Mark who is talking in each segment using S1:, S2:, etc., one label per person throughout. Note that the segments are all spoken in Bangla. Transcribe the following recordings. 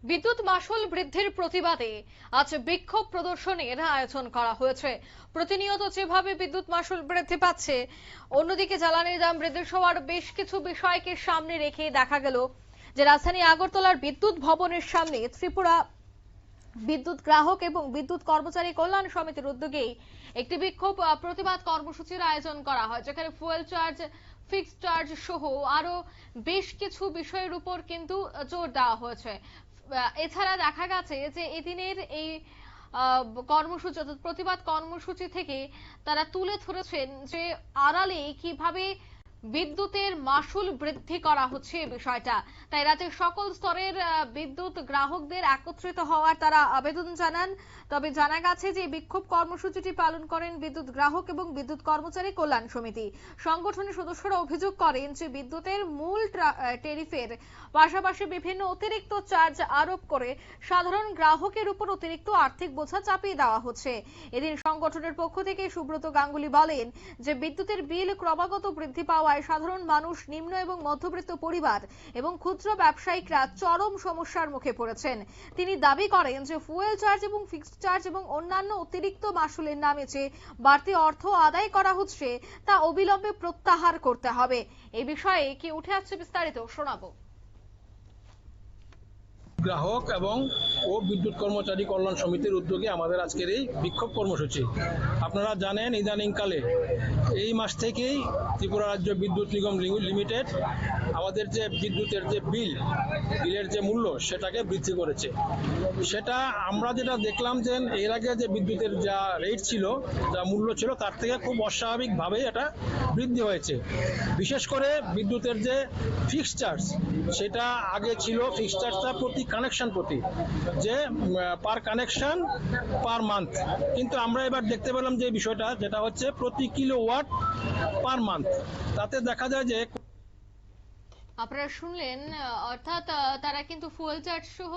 S1: বিদ্যুৎ মাশুল বৃদ্ধির প্রতিবাদে আজ বিক্ষোভ প্রদর্শনের আয়োজন করা হয়েছে। প্রতিনিয়ত যেভাবে বিদ্যুৎ মাশুল বৃদ্ধি পাচ্ছে, অন্যদিকে জ্বালানির দাম বৃদ্ধি হওয়ার বেশ কিছু বিষয়কে সামনে রেখে দেখা গেল যে রাজধানী আগরতলার বিদ্যুৎ ভবনের সামনে ত্রিপুরা বিদ্যুৎ গ্রাহক এবং বিদ্যুৎ কর্মচারী কল্যাণ সমিতির উদ্যোগে একটি বিক্ষোভ প্রতিবাদ কর্মসূচির আয়োজন করা হয়, যেখানে ফুয়েল চার্জ, ফিক্সড চার্জ সহ আরো বেশ কিছু বিষয়ের উপর কিন্তু জোর দেওয়া হয়েছে। এছাড়া দেখা গেছে যে এদিনের এই কর্মসূচি প্রতিবাদ কর্মসূচি থেকে তারা তুলে ধরেছেন যে আড়ালে কিভাবে বিদ্যুতের মাশুল বৃদ্ধি করা হচ্ছে এই বিষয়টা। তাই রাজ্যের সকল স্তরের বিদ্যুৎ গ্রাহকদের একত্রিত হওয়ার তারা আবেদন জানান। তবে জানা গেছে যে বিক্ষোভ কর্মসূচিটি পালন করেন বিদ্যুৎ গ্রাহক এবং বিদ্যুৎ কর্মচারী কল্যাণ সমিতি। সংগঠনের সদস্যরা অভিযোগ করেন যে বিদ্যুতের মূল ট্যারিফের পাশাপাশি বিভিন্ন অতিরিক্ত চার্জ আরোপ করে সাধারণ গ্রাহকের উপর অতিরিক্ত আর্থিক বোঝা চাপিয়ে দেওয়া হচ্ছে। এদিন সংগঠনের পক্ষ থেকে সুব্রত গাঙ্গুলি বলেন যে বিদ্যুতের বিল ক্রমাগত বৃদ্ধি পাওয়ায় সাধারণ মানুষ, নিম্ন এবং মধ্যবিত্ত পরিবার এবং ক্ষুদ্র ব্যবসায়িকরা চরম সমস্যার মুখে পড়েছেন। তিনি দাবি করেন যে ফুয়েল চার্জ এবং ফিক্সড চার্জ এবং অন্যান্য অতিরিক্ত মাশুলের নামে যে বাড়তি অর্থ আদায় করা হচ্ছে তা অবিলম্বে প্রত্যাহার করতে হবে। এই বিষয়ে কি উঠে আসছে বিস্তারিত শোনাবো।
S2: গ্রাহক এবং বিদ্যুৎ কর্মচারী কল্যাণ সমিতির উদ্যোগে আমাদের আজকের এই বিক্ষোভ কর্মসূচি। আপনারা জানেন ইদানিংকালে এই মাস থেকেই ত্রিপুরা রাজ্য বিদ্যুৎ নিগম লিমিটেড আমাদের যে বিদ্যুতের যে বিলের যে মূল্য সেটাকে বৃদ্ধি করেছে। সেটা আমরা যেটা দেখলাম যে এর আগে যে বিদ্যুতের যা রেট ছিল, যা মূল্য ছিল, তার থেকে খুব অস্বাভাবিকভাবে এটা বৃদ্ধি হয়েছে। বিশেষ করে বিদ্যুতের যে ফিক্সড চার্জ, সেটা আগে ছিল ফিক্সড চার্জটা প্রতি কানেকশন প্রতি যে পার কানেকশন পার মান্থ, কিন্তু আমরা এবার দেখতে পেলাম যে বিষয়টা যেটা হচ্ছে প্রতি কিলোওয়াট পার মান্থ। তাতে দেখা যায় যে
S1: আপনারা শুনলেন, অর্থাৎ তারা কিন্তু ফুয়েল চার্জ সহ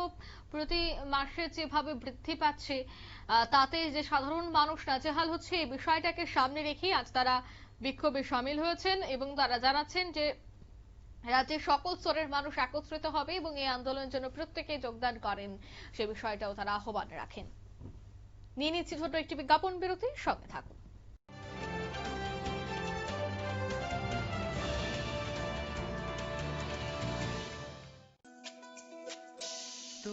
S1: প্রতি মাসে যেভাবে বৃদ্ধি পাচ্ছে তাতে যে সাধারণ মানুষ নাজেহাল হচ্ছে, এই বিষয়টাকে সামনে রেখে আজ তারা বিক্ষোভে সামিল হয়েছেন এবং তারা জানাচ্ছেন যে রাজ্যের সকল স্তরের মানুষ একত্রিত হবে এবং এই আন্দোলনের জন্য প্রত্যেকে যোগদান করেন, সে বিষয়টাও তারা আহ্বান রাখেন। নিয়ে নিচ্ছি ছোট একটি বিজ্ঞাপন বিরতি, সঙ্গে থাকুন।